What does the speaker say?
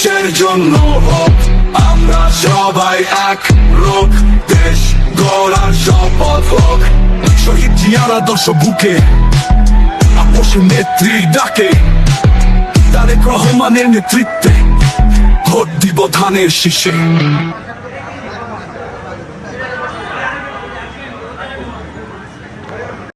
দেশের জন্য হোক, আমরা সবাই এক রোগ, দেশ গড়ার শপথ হোক। শহীদ জিয়ার আদর্শ বুকে, আপোষের নেত্রী ডাকে, তারেক রহমানের নেতৃত্বে ভোট দিব ধানের শীষে।